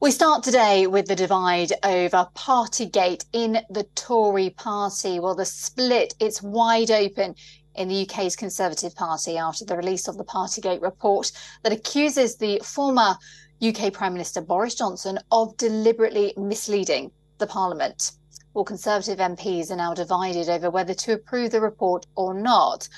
We start today with the divide over partygate in the Tory party. Well, the split, it's wide open in the UK's Conservative Party after the release of the partygate report that accuses the former UK Prime Minister Boris Johnson of deliberately misleading the Parliament. Well, Conservative MPs are now divided over whether to approve the report or not.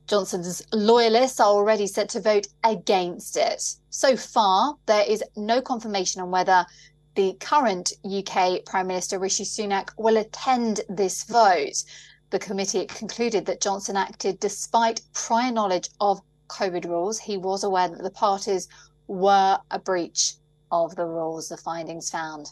Johnson's loyalists are already set to vote against it. So far, there is no confirmation on whether the current UK Prime Minister Rishi Sunak will attend this vote. The committee concluded that Johnson acted despite prior knowledge of COVID rules. He was aware that the parties were a breach of the rules, the findings found.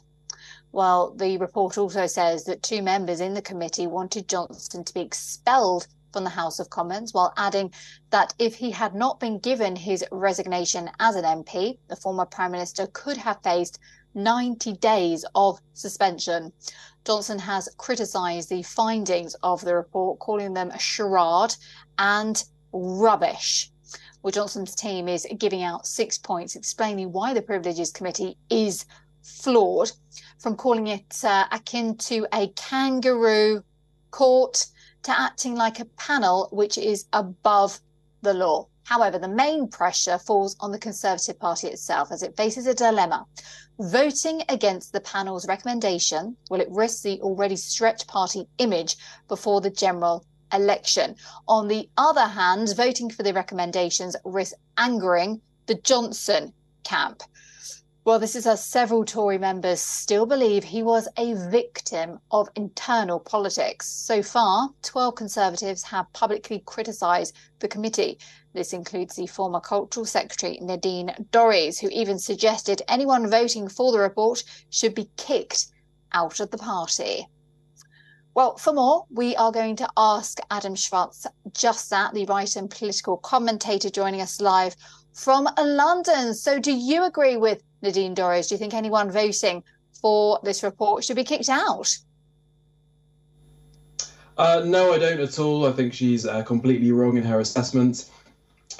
Well, the report also says that two members in the committee wanted Johnson to be expelled from the House of Commons, while adding that if he had not been given his resignation as an MP, the former Prime Minister could have faced 90 days of suspension. Johnson has criticised the findings of the report, calling them a charade and rubbish. Well, Johnson's team is giving out 6 points explaining why the Privileges Committee is flawed, from calling it akin to a kangaroo court to acting like a panel which is above the law. However, the main pressure falls on the Conservative Party itself as it faces a dilemma. Voting against the panel's recommendation, will it risk the already stretched party image before the general election? On the other hand, voting for the recommendations risks angering the Johnson camp. Well, this is as several Tory members still believe he was a victim of internal politics. So far, 12 Conservatives have publicly criticised the committee. This includes the former Cultural Secretary Nadine Dorries, who even suggested anyone voting for the report should be kicked out of the party. Well, for more, we are going to ask Adam Schwartz just that, the writer and political commentator joining us live from London. So do you agree with Nadine Dorries? Do you think anyone voting for this report should be kicked out? No, I don't at all. I think she's completely wrong in her assessment.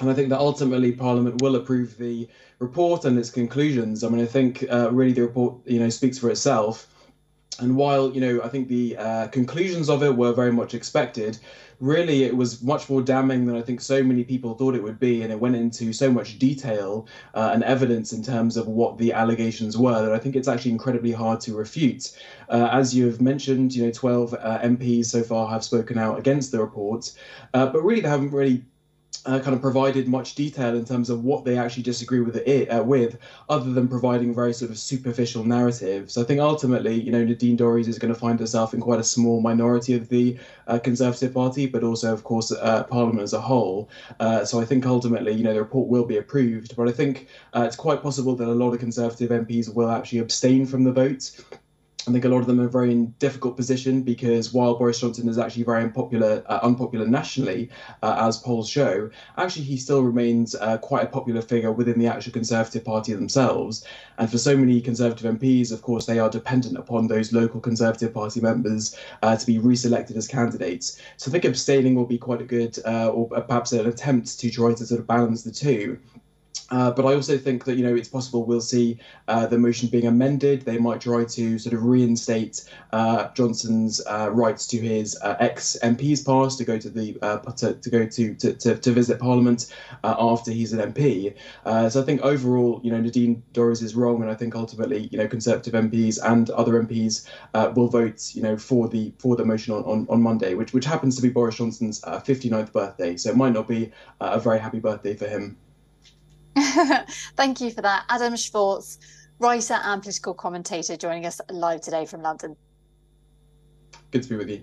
And I think that ultimately Parliament will approve the report and its conclusions. I mean, I think really the report, speaks for itself. And while, I think the conclusions of it were very much expected, really it was much more damning than I think so many people thought it would be. And it went into so much detail and evidence in terms of what the allegations were that I think it's actually incredibly hard to refute. As you have mentioned, 12 MPs so far have spoken out against the report, but really they haven't really kind of provided much detail in terms of what they actually disagree with other than providing very sort of superficial narratives. So I think ultimately, Nadine Dorries is going to find herself in quite a small minority of the Conservative Party, but also, of course, Parliament as a whole. So I think ultimately, the report will be approved. But I think it's quite possible that a lot of Conservative MPs will actually abstain from the vote. I think a lot of them are very in difficult position because while Boris Johnson is actually very unpopular nationally, as polls show, actually he still remains quite a popular figure within the actual Conservative Party themselves. And for so many Conservative MPs, of course, they are dependent upon those local Conservative Party members to be reselected as candidates. So I think abstaining will be quite a good, or perhaps an attempt to try to sort of balance the two. But I also think that, it's possible we'll see the motion being amended. They might try to sort of reinstate Johnson's rights to his ex-MP's pass to go to the to visit Parliament after he's an MP. So I think overall, Nadine Dorries is wrong, and I think ultimately, Conservative MPs and other MPs will vote, for the motion on Monday, which happens to be Boris Johnson's 59th birthday. So it might not be a very happy birthday for him. Thank you for that. Adam Schwartz, writer and political commentator, joining us live today from London. Good to be with you.